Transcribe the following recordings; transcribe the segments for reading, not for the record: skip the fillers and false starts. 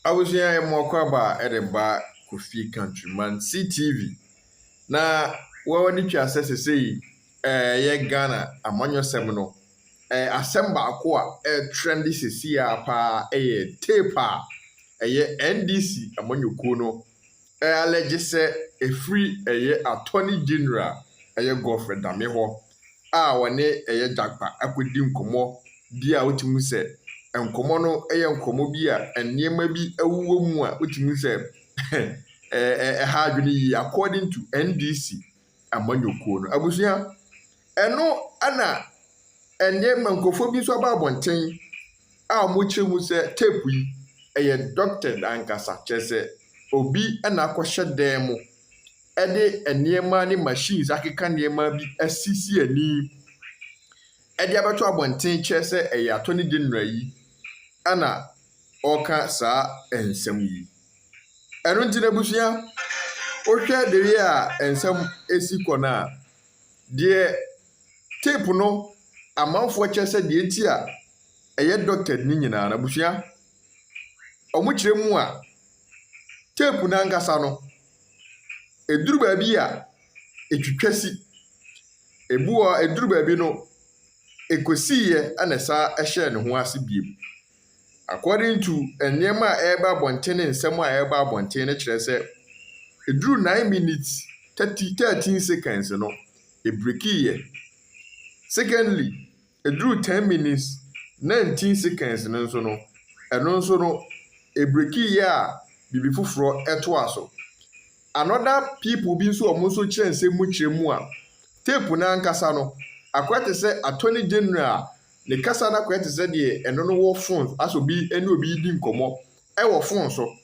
I was here more kwaba Edinburgh Kofi Countryman CTV. Na we need to assess say ye Ghana amanyo semino asemba akwa trendy sisi pa tape ye NDC amanyo kuno allege say a free attorney general girlfriend dame ho wane Jakpa akwedi nkomo dia otimu say nkomo no nkomo bi a enema bi awuwo mu a otimu say ha adwene yi according to NDC amanyokuo no abusua eno ana enema nkofo bi so aba abonten a mo kyeremu say tape yi doctor ankasa kyese obi na akɔhyɛ dan mu de enema ne machines akeka nneema bi asisi ani de abato abonten kyese attorney general yi ana ɔka saa ensɛm yi eno ntina busua ohwɛ de a ensɛm esi kɔna de tape no amanfo kyese de enti a doctor ni nyina na busua ɔmo kyeremu a tape na ngasa no eduru baabi a etwitwasi ebuo eduru baabi no ekosiye anasa ehye ne ho ase biem according to enema eba bontene nsɛm a eba bontene kyerɛ sɛ eduru 9 minutes 13 seconds no ebrekiye secondly eduru 10 minutes 19 seconds no nso no eno nso no ebrekiye a bibi fufuro eto aso another people bi nso omo nso kyerɛ nsɛm mu kyerɛmu a tape na nkasa no akwete sɛ attorney general ne kasa na kwete sɛ de eno no wo phone aso bi ene obi di nkomo wo phone so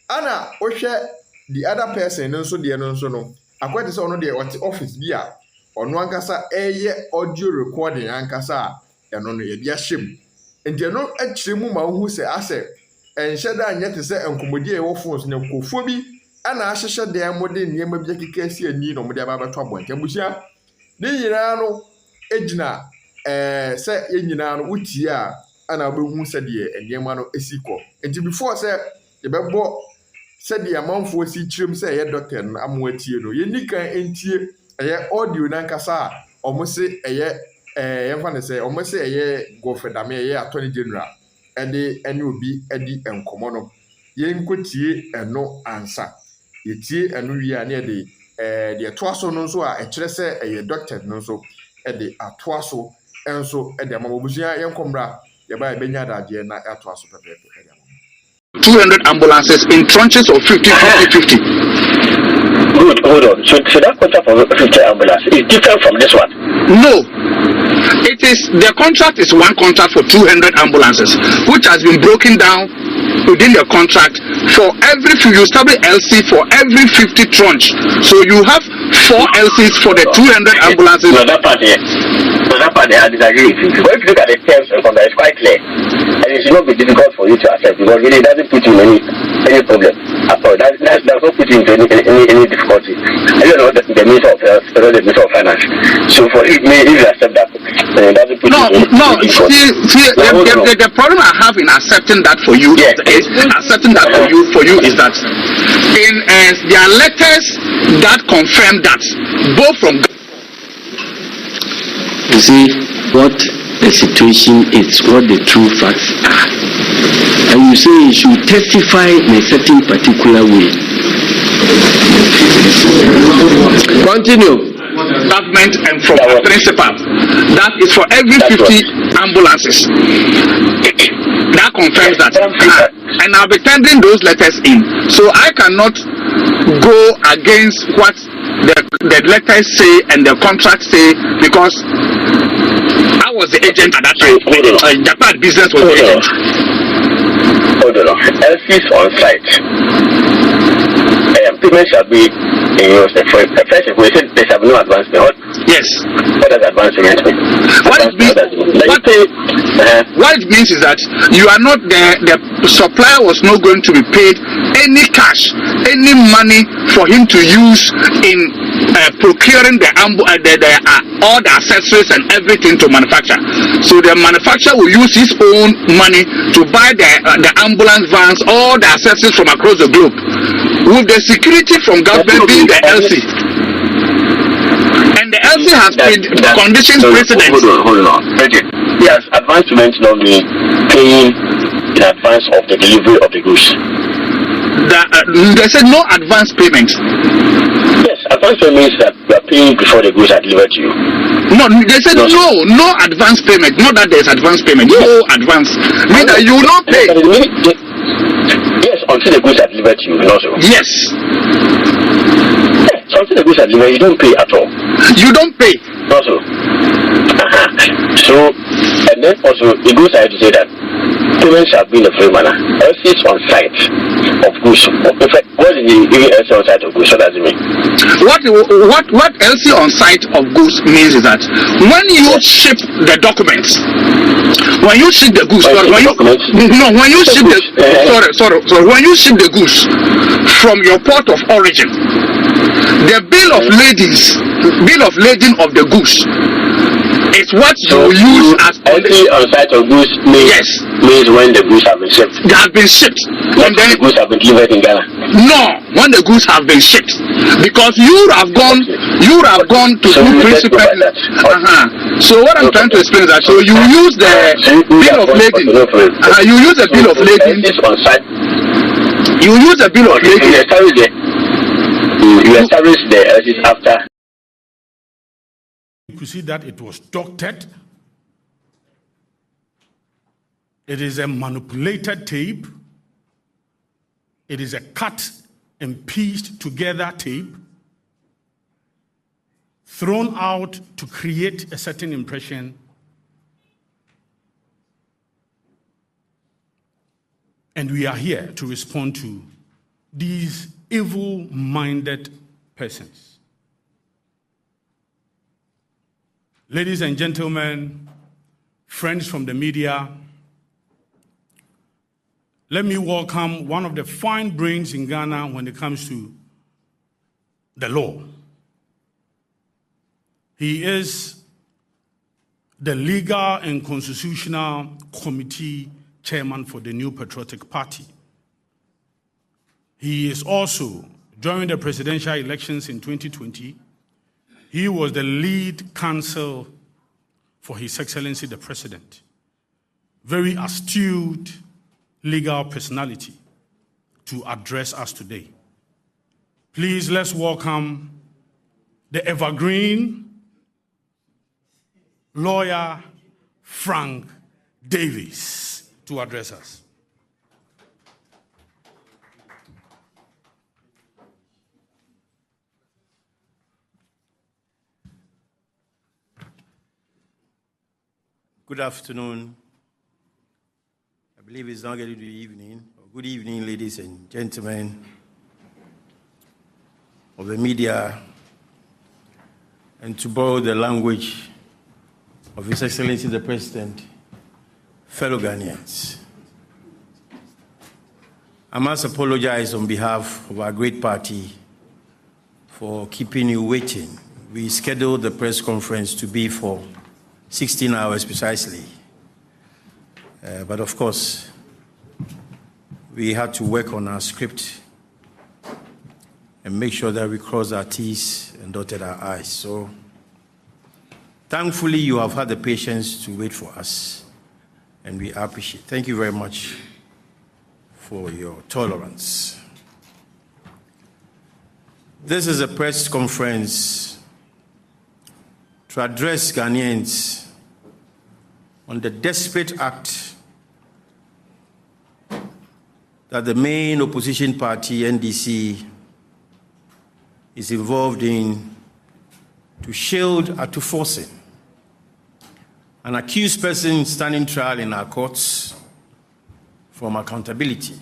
ana ohwɛ the other person nso de no nso no akwete sɛ ono de what office bi a ono ankasa audio recording ankasa a eno no ye bia hyem enti eno akyerɛmu ma wo hu sɛ asɛ enhyɛ da nyete sɛ enkomodi e wo phones ne nkofo bi ana ahyehye dan mo de nneema bi akeka asi ani no mo de aba beto abonte abusia ne nyina no ejina sɛ ye nyina no utie a ana obehu sɛ de nneema no esikɔ enti before sɛ ye bɛbɔ sɛ de amanfo si kyerem sɛ ye doctor no amo atie no ye nikan entie audio na nkasa a omo se yɛmfa ne sɛ omo se gofedame attorney general ede ene obi edi enkomo no yenkotie eno ansa yetie eno wi a ne de toaso no nso a ekyerɛ sɛ doctor no nso ede atoaso enso ede amabusua yenkomra yeba ebenya daje na atoaso pepepe ede amam 200 ambulances in tranches of 50. Good, hold on. So that contract for 50 ambulances is different from this one? No. It is, the contract is one contract for 200 ambulances, which has been broken down within the contract for every, you establish LC for every 50 tranche. So you have 4 LCs for the 200 ambulances. No, that part here. So that part there, I disagree with you. But if you look at the terms of the contract, it's quite clear. And it should not be difficult for you to accept because really it doesn't put you in any problem at all. That does not put you into any difficulty. I don't know the Minister of Health, the Minister of Finance. So for if you accept that, it doesn't put you in any difficulty. The problem I have in accepting that for you is accepting that for you is that in there are letters that confirm that both from. You see what the situation is, what the true facts are, and you say you should testify in a certain particular way. Continue. Government and from the principal. That is for every 50 ambulances. That confirms that. And I'll be sending those letters in. So I cannot go against what the letters say and the contract say because I was the agent at that time. Jakpa business was the agent. Hold on. LC's on site. Payment shall be in your first we said there shall be no advancement. Yes. What does advancement mean? What it means is that you are not the supplier was not going to be paid any cash, any money for him to use in procuring all the accessories and everything to manufacture. So the manufacturer will use his own money to buy the ambulance vans, all the accessories from across the globe, with the security from government being the LC. And the LC has conditions precedent. Hold on. Yes, advance payment not mean paying in advance of the delivery of the goods. They said no advance payment. Yes, advance payment means that you are paying before the goods are delivered to you. No, they said no advance payment. Not that there's advance payment. Yes. No advance. Mean that you will not pay. Yes, until the goods are delivered to you. Also. Yes. So until the goods are delivered, you don't pay at all. You don't pay. Also. So, and then also, it goes ahead to say that payments shall be in a free manner. LCs on site of goods. In fact, what is the LC on site of goods? What does it mean? What LC on site of goods means is that when you ship the documents, when you ship the goods, when you ship the goods from your port of origin, the bill of lading of the goods is what you use as LC on site of goods means when the goods have been shipped. They have been shipped. And then the goods have been delivered in Ghana. No, when the goods have been shipped, because you have gone to do principal. So what I'm trying to explain is that so you use the bill of lading. You use the bill of lading. You use the bill of lading. You establish the LCs after. You could see that it was doctored. It is a manipulated tape. It is a cut and pieced together tape thrown out to create a certain impression. And we are here to respond to these evil-minded persons. Ladies and gentlemen, friends from the media, let me welcome one of the fine brains in Ghana when it comes to the law. He is the Legal and Constitutional Committee Chairman for the New Patriotic Party. He is also, during the presidential elections in 2020, he was the lead counsel for His Excellency the President. Very astute legal personality to address us today. Please, let's welcome the evergreen lawyer Frank Davis to address us. Good afternoon. I believe it's not getting to the evening. Good evening, ladies and gentlemen of the media, and to borrow the language of His Excellency the President, fellow Ghanaians. I must apologize on behalf of our great party for keeping you waiting. We scheduled the press conference to be for 16 hours precisely. But of course, we had to work on our script and make sure that we crossed our T's and dotted our I's. So, thankfully, you have had the patience to wait for us, and we appreciate it. Thank you very much for your tolerance. This is a press conference to address Ghanaians on the desperate act that the main opposition party, NDC, is involved in to shield forson, an accused person standing trial in our courts, from accountability.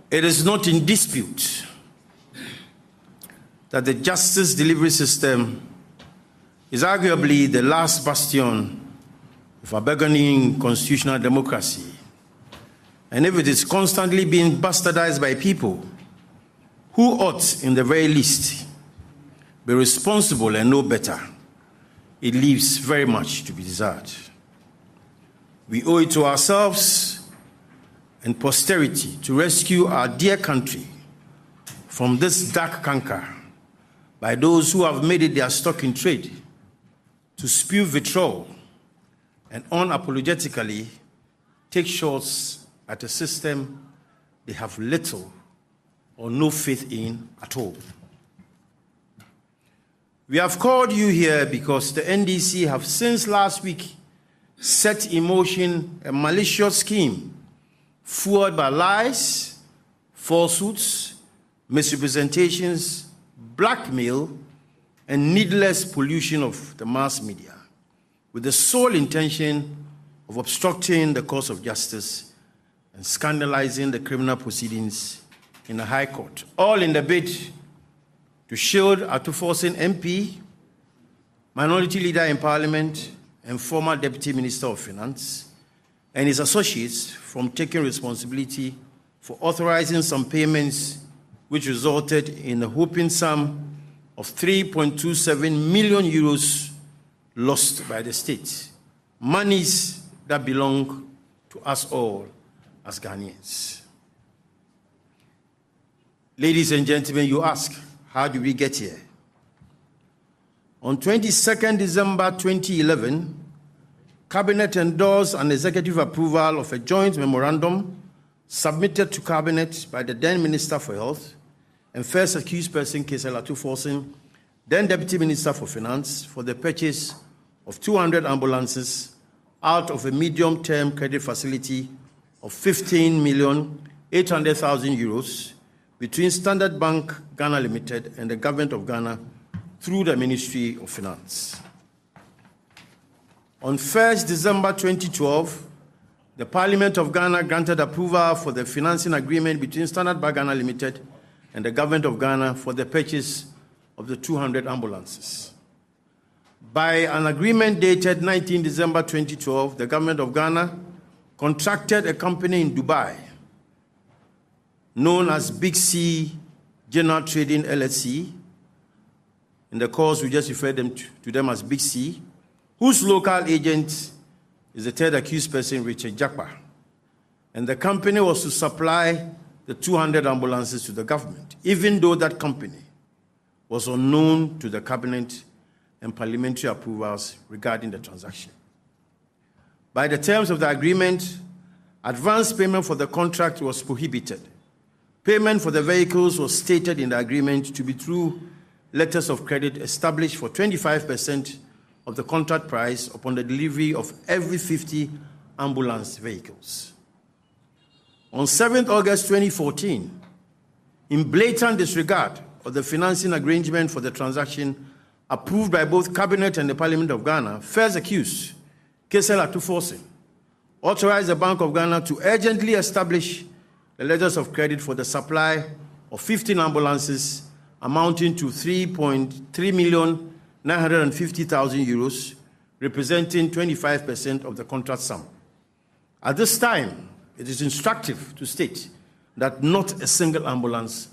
It is not in dispute that the justice delivery system is arguably the last bastion of a burgeoning constitutional democracy and if it is constantly being bastardized by people who ought, in the very least, be responsible and know better, it leaves very much to be desired. We owe it to ourselves and posterity to rescue our dear country from this dark canker by those who have made it their stock in trade to spew vitriol and unapologetically take shots at a system they have little or no faith in at all. We have called you here because the NDC have since last week set in motion a malicious scheme fueled by lies, falsehoods, misrepresentations, blackmail, and needless pollution of the mass media, with the sole intention of obstructing the course of justice and scandalizing the criminal proceedings in the High Court, all in the bid to shield Atu Forson MP, minority leader in Parliament, and former Deputy Minister of Finance, and his associates from taking responsibility for authorizing some payments which resulted in a whopping sum of 3.27 million euros lost by the state, monies that belong to us all as Ghanaians. Ladies and gentlemen, you ask, how did we get here? On 22nd December 2011, Cabinet endorsed an executive approval of a joint memorandum submitted to Cabinet by the then Minister for Health and first accused person, Atu Forson, then Deputy Minister for Finance, for the purchase of 200 ambulances out of a medium-term credit facility of 15,800,000 euros between Standard Bank Ghana Limited and the Government of Ghana through the Ministry of Finance. On 1st December 2012, the Parliament of Ghana granted approval for the financing agreement between Standard Bank Ghana Limited and the Government of Ghana for the purchase of the 200 ambulances. By an agreement dated 19 December 2012, the Government of Ghana contracted a company in Dubai known as Big C General Trading LLC. In the course, we just referred to them as Big C, whose local agent is the third accused person, Richard Jakpa. And the company was to supply the 200 ambulances to the government, even though that company was unknown to the cabinet and parliamentary approvals regarding the transaction. By the terms of the agreement, advance payment for the contract was prohibited. Payment for the vehicles was stated in the agreement to be through letters of credit established for 25% of the contract price upon the delivery of every 50 ambulance vehicles. On 7th August 2014, in blatant disregard of the financing arrangement for the transaction approved by both Cabinet and the Parliament of Ghana, first accused, Atu Forson, authorized the Bank of Ghana to urgently establish the letters of credit for the supply of 15 ambulances amounting to 3,950,000 euros, representing 25% of the contract sum. At this time, it is instructive to state that not a single ambulance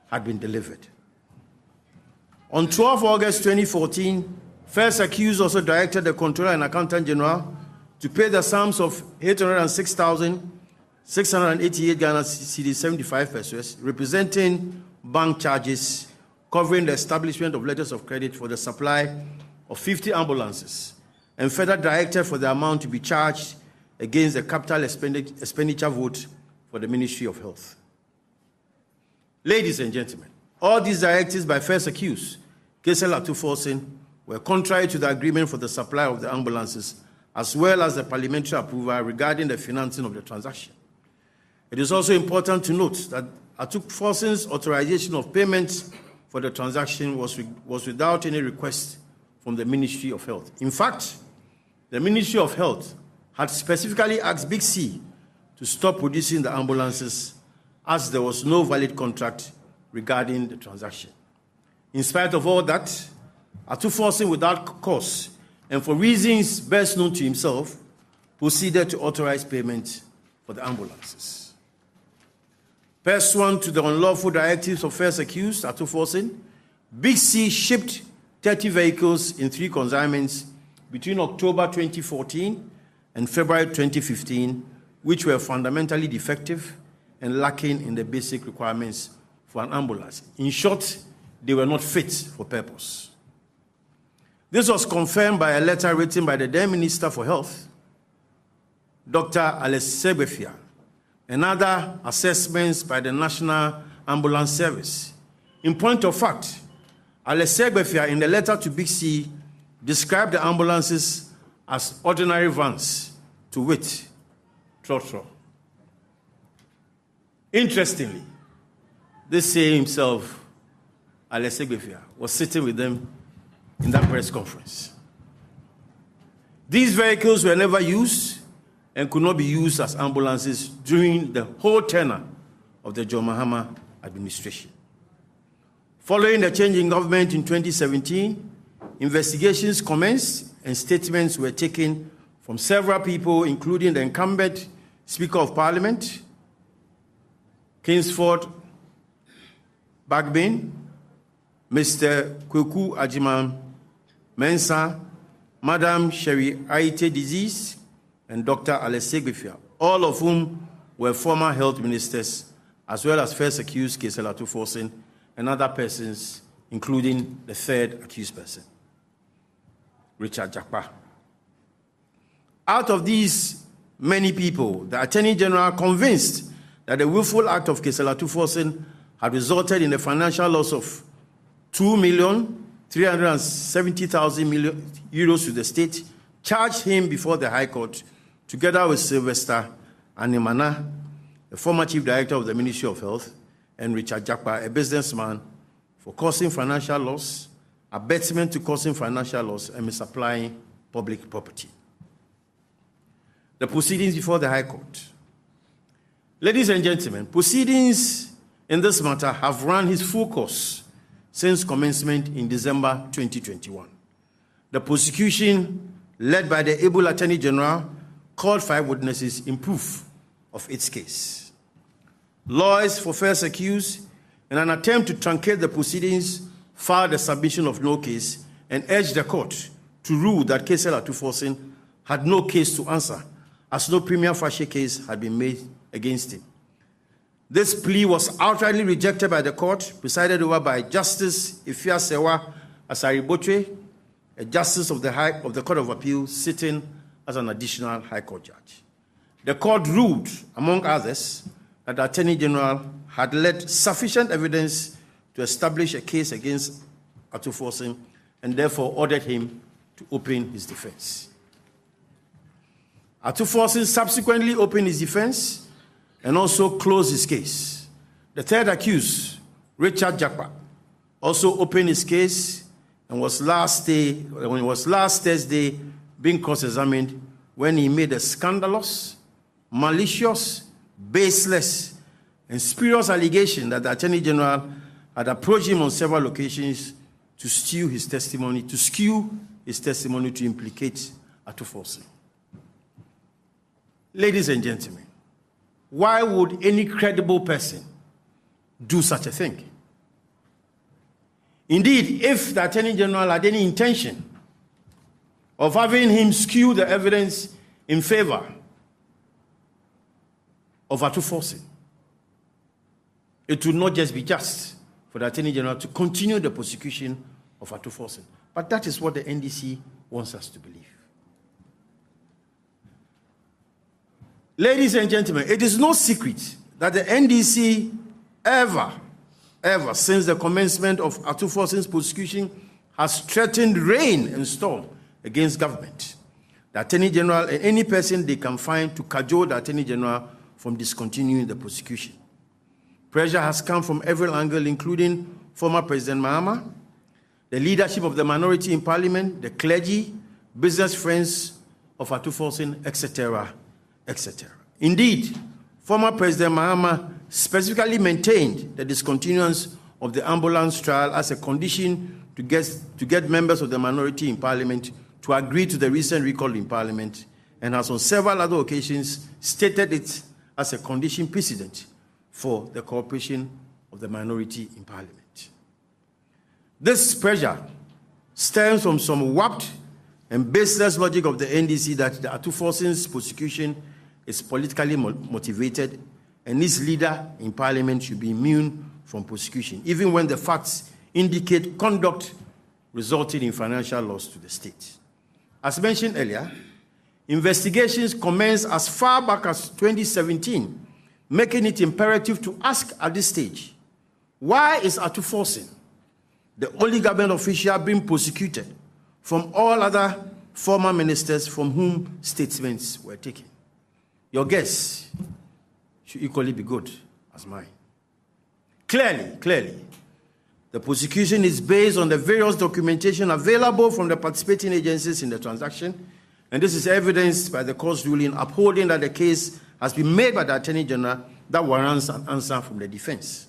had been delivered. On 12 August 2014, first accused also directed the Controller and Accountant General to pay the sums of 806,688 Ghana cedis 75 pesos, representing bank charges covering the establishment of letters of credit for the supply of 50 ambulances, and further directed for the amount to be charged against the capital expenditure vote for the Ministry of Health. Ladies and gentlemen, all these directives by first accused, Atu Forson, were contrary to the agreement for the supply of the ambulances, as well as the parliamentary approval regarding the financing of the transaction. It is also important to note that Atu Forson's authorization of payments for the transaction was without any request from the Ministry of Health. In fact, the Ministry of Health had specifically asked Big C to stop producing the ambulances as there was no valid contract regarding the transaction. In spite of all that, Atu Forson, without cause and for reasons best known to himself, proceeded to authorize payment for the ambulances. Pursuant to the unlawful directives of first accused, Ato Forson, Big C shipped 30 vehicles in 3 consignments between October 2014 and February 2015, which were fundamentally defective and lacking in the basic requirements for an ambulance. In short, they were not fit for purpose. This was confirmed by a letter written by the then Minister for Health, Dr. Alessegbefia, and other assessments by the National Ambulance Service. In point of fact, Alessegbefia, in the letter to Big C, described the ambulances as ordinary vans, to wit, trotro. Interestingly, this same himself, Alessegbefia, was sitting with them in that press conference. These vehicles were never used and could not be used as ambulances during the whole tenure of the John Mahama administration. Following the change in government in 2017, investigations commenced and statements were taken from several people, including the incumbent Speaker of Parliament, Kingsford Bagbin, Mr. Kweku Ajiman Mensah, Madam Sherry Aite Disease, and Dr. Alessegbefia, all of whom were former health ministers, as well as first accused Kesel Ato Forson and other persons, including the third accused person, Richard Jakpa. Out of these many people, the Attorney General, convinced that the willful act of Kesel Ato Forson had resulted in a financial loss of €2,370,000 to the state, charged him before the High Court, together with Sylvester Animana, the former Chief Director of the Ministry of Health, and Richard Jakpa, a businessman, for causing financial loss, abetment to causing financial loss, and misapplying public property. The proceedings before the High Court. Ladies and gentlemen, proceedings in this matter have run its full course since commencement in December 2021. The prosecution, led by the able Attorney General, called 5 witnesses in proof of its case. Lawyers for first accused, in an attempt to truncate the proceedings, filed a submission of no case and urged the court to rule that Kesel Ato Forson had no case to answer, as no prima facie case had been made against him. This plea was outrightly rejected by the court, presided over by Justice Ifia Sewa Asaribotre, a justice of the Court of Appeal, sitting as an additional High Court judge. The court ruled, among others, that the Attorney General had led sufficient evidence to establish a case against Ato Forson and therefore ordered him to open his defense. Ato Forson subsequently opened his defense and also closed his case. The third accused, Richard Jakpa, also opened his case and was last Thursday being cross-examined when he made a scandalous, malicious, baseless, and spurious allegation that the Attorney General had approached him on several occasions to skew his testimony to implicate Ato Forson. Ladies and gentlemen, why would any credible person do such a thing? Indeed, if the Attorney General had any intention of having him skew the evidence in favor of Ato Forson, it would not just be just for the Attorney General to continue the prosecution of Ato Forson. But that is what the NDC wants us to believe. Ladies and gentlemen, it is no secret that the NDC ever since the commencement of Ato Forson's prosecution has threatened rain and storm against government, the Attorney General, and any person they can find to cajole the Attorney General from discontinuing the prosecution. Pressure has come from every angle, including former President Mahama, the leadership of the minority in Parliament, the clergy, business friends of Ato Forson, etc., etc. Indeed, former President Mahama specifically maintained the discontinuance of the ambulance trial as a condition to get members of the minority in Parliament to agree to the recent recall in Parliament, and has on several other occasions stated it as a condition precedent for the cooperation of the minority in Parliament. This pressure stems from some warped and baseless logic of the NDC that the Atuforson's prosecution is politically motivated and its leader in Parliament should be immune from prosecution, even when the facts indicate conduct resulting in financial loss to the state. As mentioned earlier, investigations commenced as far back as 2017, making it imperative to ask at this stage, why is Atuforson, the only government official, being prosecuted from all other former ministers from whom statements were taken? Your guess should equally be good as mine. Clearly, the prosecution is based on the various documentation available from the participating agencies in the transaction, and this is evidenced by the court's ruling upholding that the case has been made by the Attorney General that warrants an answer from the defense.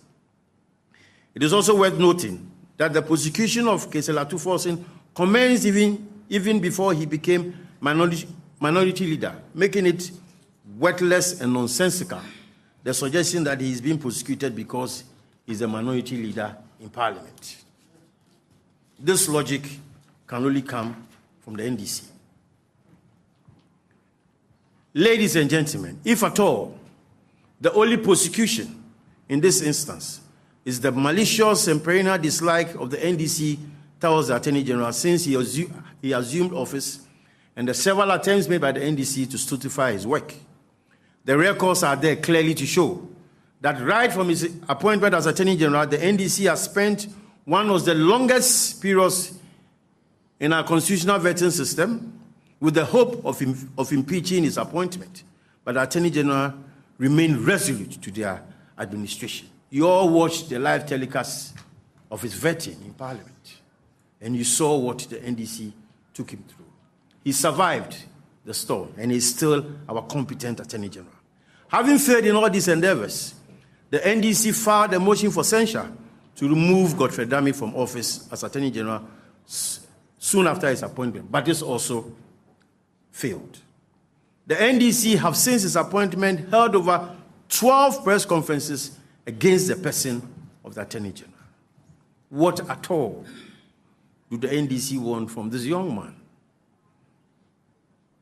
It is also worth noting that the prosecution of Kesela Atuforson commenced even before he became minority leader, making it worthless and nonsensical, the suggestion that he is being prosecuted because he's a minority leader in Parliament. This logic can only come from the NDC. Ladies and gentlemen, if at all, the only prosecution in this instance is the malicious and perennial dislike of the NDC towards the Attorney General since he assumed office and the several attempts made by the NDC to stultify his work. The records are there clearly to show that right from his appointment as Attorney General, the NDC has spent one of the longest periods in our constitutional vetting system with the hope of impeaching his appointment. But the Attorney General remained resolute to their administration. You all watched the live telecast of his vetting in Parliament, and you saw what the NDC took him through. He survived the storm, and is still our competent Attorney General. Having failed in all these endeavors, the NDC filed a motion for censure to remove Godfrey Dami from office as Attorney General soon after his appointment, but this also failed. The NDC have since his appointment held over 12 press conferences against the person of the Attorney General. What at all do the NDC want from this young man?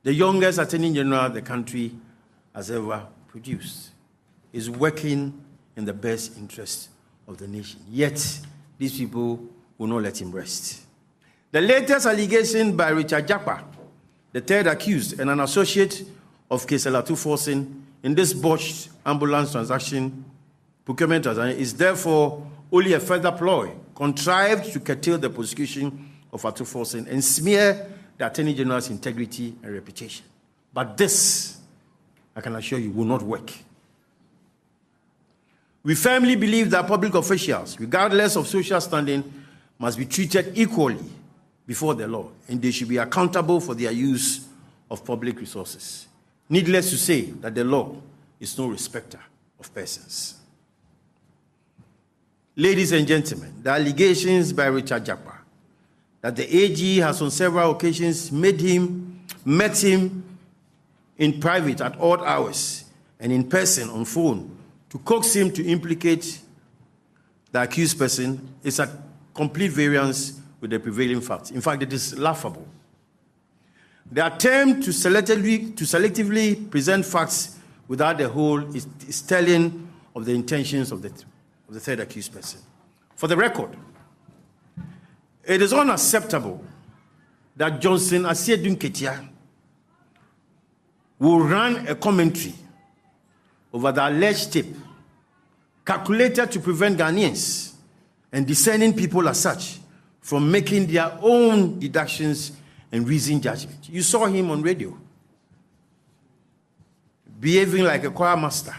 The youngest Attorney General the country has ever produced is working in the best interest of the nation. Yet, these people will not let him rest. The latest allegation by Richard Jakpa, the third accused and an associate of Kesela Atuforson in this botched ambulance procurement transaction, is therefore only a further ploy contrived to curtail the prosecution of Atuforson and smear the Attorney General's integrity and reputation. But this, I can assure you, will not work. We firmly believe that public officials, regardless of social standing, must be treated equally before the law, and they should be accountable for their use of public resources. Needless to say that the law is no respecter of persons. Ladies and gentlemen, the allegations by Richard Jakpa that the AG has on several occasions met him in private at odd hours and in person on phone to coax him to implicate the accused person is a complete variance with the prevailing facts. In fact, it is laughable. The attempt to selectively present facts without the whole is telling of the intentions of the third accused person. For the record, it is unacceptable that Johnson Asiedun Ketia will run a commentary over the alleged tape calculated to prevent Ghanaians and discerning people as such from making their own deductions and reasoned judgment. You saw him on radio, behaving like a choir master.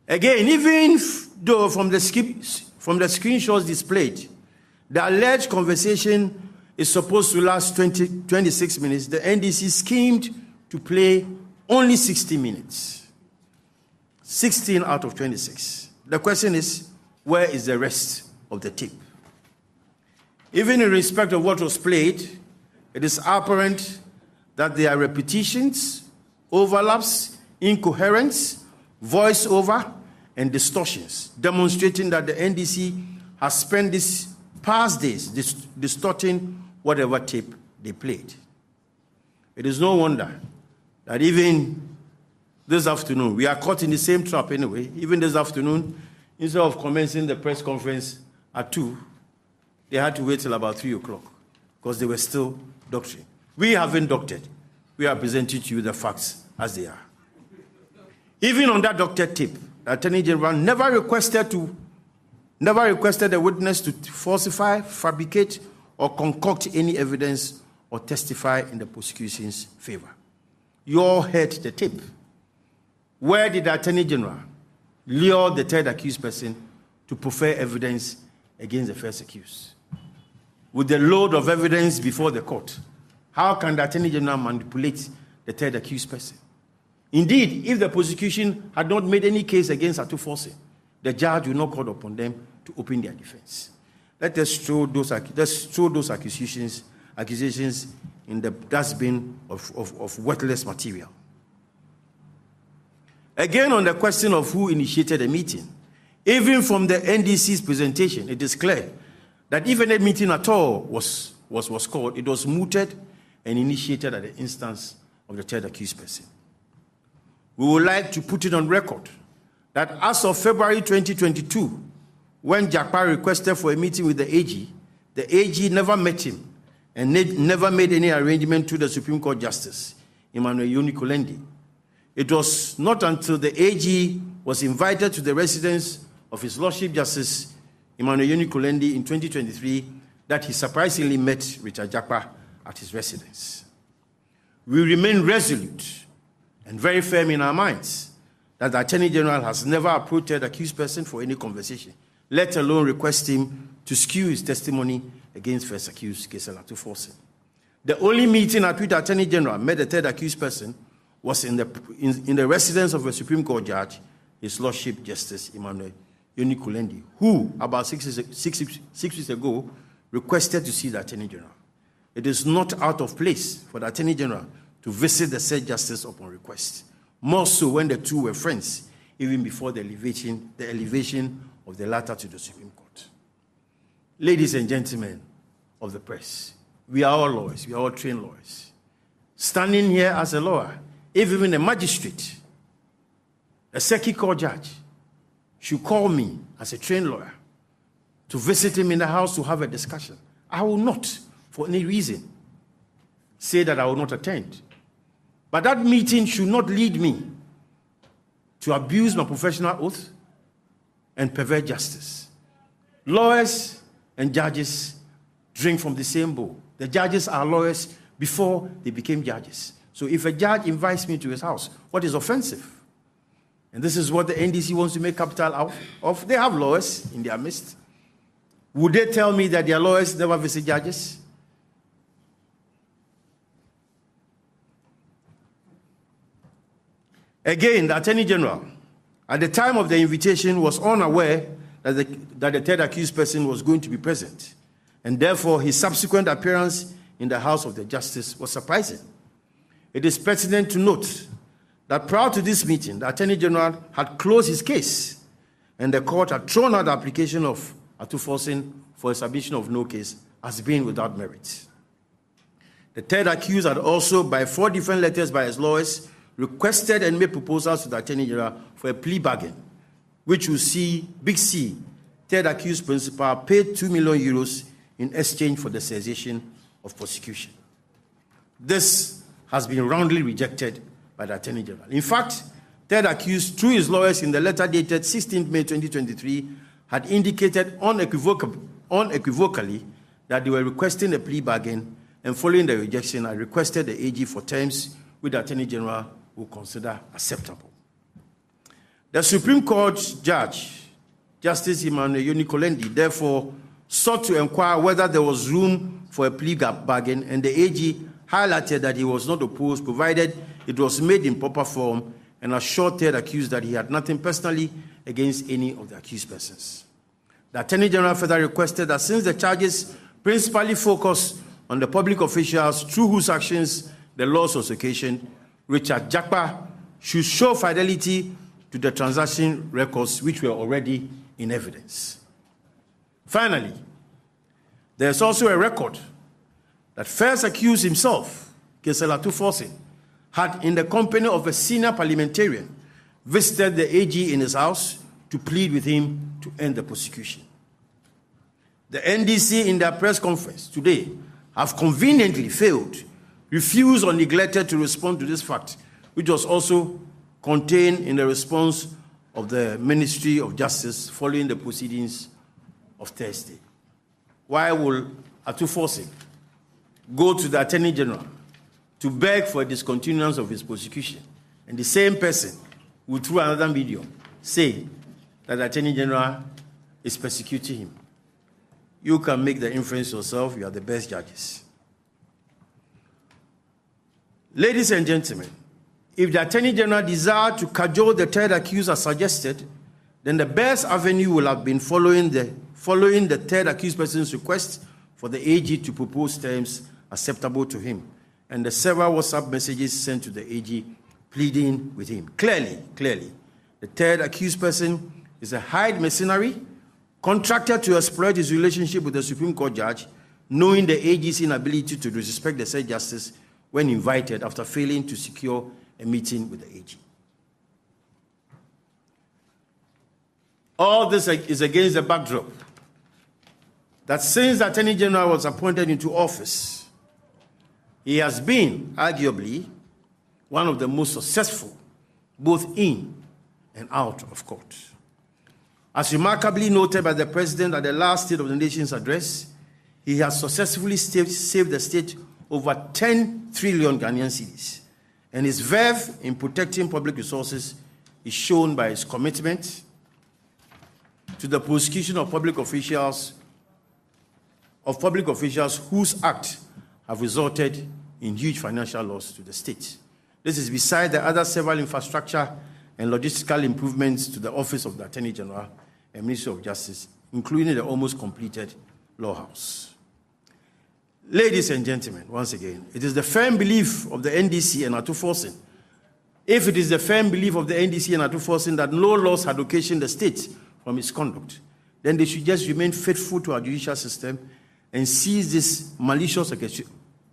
Again, even though from the screenshots displayed, the alleged conversation is supposed to last 26 minutes, the NDC schemed to play only 60 minutes. 16 out of 26. The question is, where is the rest of the tape? Even in respect of what was played, it is apparent that there are repetitions, overlaps, incoherence, voiceover, and distortions, demonstrating that the NDC has spent these past days distorting whatever tape they played. It is no wonder that even this afternoon, we are caught in the same trap anyway. Even this afternoon, instead of commencing the press conference at 2, they had to wait till about 3 o'clock because they were still doctoring. We haven't doctored. We are presenting to you the facts as they are. Even on that doctored tape, the Attorney General never requested the witness to falsify, fabricate, or concoct any evidence or testify in the prosecution's favor. You all heard the tape. Where did the Attorney General lure the third accused person to prefer evidence against the first accused? With the load of evidence before the court, how can the Attorney General manipulate the third accused person? Indeed, if the prosecution had not made any case against forson, the judge will not call upon them to open their defense. Let us throw those accusations in the dustbin of worthless material. Again, on the question of who initiated the meeting, even from the NDC's presentation, it is clear that if any meeting at all was called, it was mooted and initiated at the instance of the third accused person. We would like to put it on record that as of February 2022, when Jakpa requested for a meeting with the AG never met him and never made any arrangement to the Supreme Court Justice, Emmanuel Yoni-Kolendi. It was not until the AG was invited to the residence of His Lordship Justice Emmanuel Yoni-Kolendi in 2023 that he surprisingly met Richard Jakpa at his residence. We remain resolute and very firm in our minds that the Attorney General has never approached the accused person for any conversation, let alone request him to skew his testimony against first accused Gisela forson. The only meeting at which the Attorney General met the third accused person was in the residence of a Supreme Court judge, His Lordship Justice Emmanuel Yoni-Kolendi, who, about 6 weeks ago, requested to see the Attorney General. It is not out of place for the Attorney General to visit the said justice upon request, more so when the two were friends, even before the elevation of the latter to the Supreme Court. Ladies and gentlemen of the press, we are all lawyers, we are all trained lawyers. Standing here as a lawyer, if even a magistrate, a circuit court judge, should call me as a trained lawyer to visit him in the house to have a discussion, I will not, for any reason, say that I will not attend. But that meeting should not lead me to abuse my professional oath and pervert justice. Lawyers and judges drink from the same bowl. The judges are lawyers before they became judges. So if a judge invites me to his house, what is offensive? And this is what the NDC wants to make capital out of. They have lawyers in their midst. Would they tell me that their lawyers never visit judges? Again, the Attorney General, at the time of the invitation, was unaware that the third accused person was going to be present, and therefore his subsequent appearance in the House of the Justice was surprising. It is pertinent to note that prior to this meeting, the Attorney General had closed his case, and the court had thrown out the application of forson for a submission of no case as being without merit. The third accused had also, by 4 different letters by his lawyers, requested and made proposals to the Attorney General for a plea bargain, which will see Big C, third accused principal, paid 2 million euros in exchange for the cessation of prosecution. This has been roundly rejected by the Attorney General. In fact, third accused, through his lawyers in the letter dated 16 May 2023, had indicated unequivocally that they were requesting a plea bargain, and following the rejection, I requested the AG for terms which the Attorney General will consider acceptable. The Supreme Court judge, Justice Emmanuel Yoni-Kolendi, therefore sought to inquire whether there was room for a plea bargain, and the AG highlighted that he was not opposed, provided it was made in proper form, and assured third accused that he had nothing personally against any of the accused persons. The Attorney General further requested that since the charges principally focus on the public officials through whose actions the loss was occasioned, Richard Jakpa should show fidelity to the transaction records which were already in evidence. Finally, there's also a record that first accused himself, Keselatu Forson, had, in the company of a senior parliamentarian, visited the AG in his house to plead with him to end the prosecution. The NDC, in their press conference today, have conveniently failed, refused or neglected to respond to this fact, which was also contained in the response of the Ministry of Justice following the proceedings of Thursday. Why will Atu Forson go to the Attorney General to beg for a discontinuance of his prosecution, and the same person will, through another medium, say that the Attorney General is persecuting him? You can make the inference yourself. You are the best judges. Ladies and gentlemen, if the Attorney General desired to cajole the third accused as suggested, then the best avenue will have been following the third accused person's request for the AG to propose terms acceptable to him, and the several WhatsApp messages sent to the AG pleading with him. Clearly, the third accused person is a hired mercenary contracted to exploit his relationship with the Supreme Court judge, knowing the AG's inability to disrespect the said justice when invited after failing to secure a meeting with the AG. All this is against the backdrop that since the Attorney General was appointed into office, he has been, arguably, one of the most successful, both in and out of court. As remarkably noted by the President at the last State of the Nation's address, he has successfully saved the state over 10 trillion Ghanaian cedis, and his verve in protecting public resources is shown by his commitment to the prosecution of public officials whose acts have resulted in huge financial loss to the state. This is beside the other several infrastructure and logistical improvements to the Office of the Attorney General and Ministry of Justice, including the almost completed Law House. Ladies and gentlemen, once again, it is the firm belief of the NDC and Atu Forson, if it is the firm belief of the NDC and Atu Forson that no loss had occasioned the state from its conduct, then they should just remain faithful to our judicial system and cease these malicious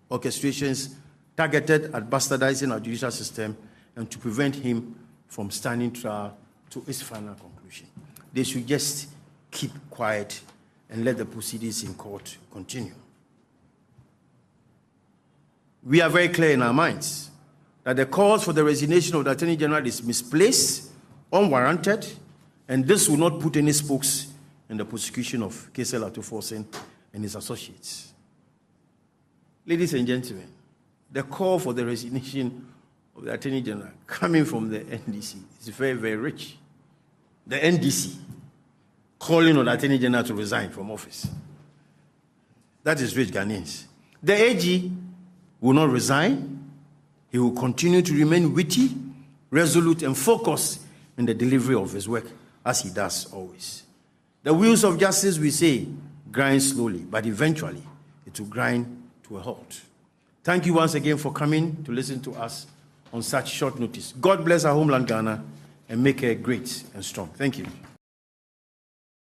orchestrations targeted at bastardizing our judicial system and to prevent him from standing trial to its final conclusion. They should just keep quiet and let the proceedings in court continue. We are very clear in our minds that the cause for the resignation of the Attorney General is misplaced, unwarranted, and this will not put any spokes in the prosecution of Keselatu Forson and his associates. Ladies and gentlemen, the call for the resignation of the Attorney General coming from the NDC is very, very rich. The NDC calling on the Attorney General to resign from office. That is rich Ghanaians. The AG will not resign. He will continue to remain witty, resolute, and focused in the delivery of his work, as he does always. The wheels of justice, we say, grind slowly, but eventually it will grind to a halt. Thank you once again for coming to listen to us on such short notice. God bless our homeland, Ghana, and make it great and strong. Thank you.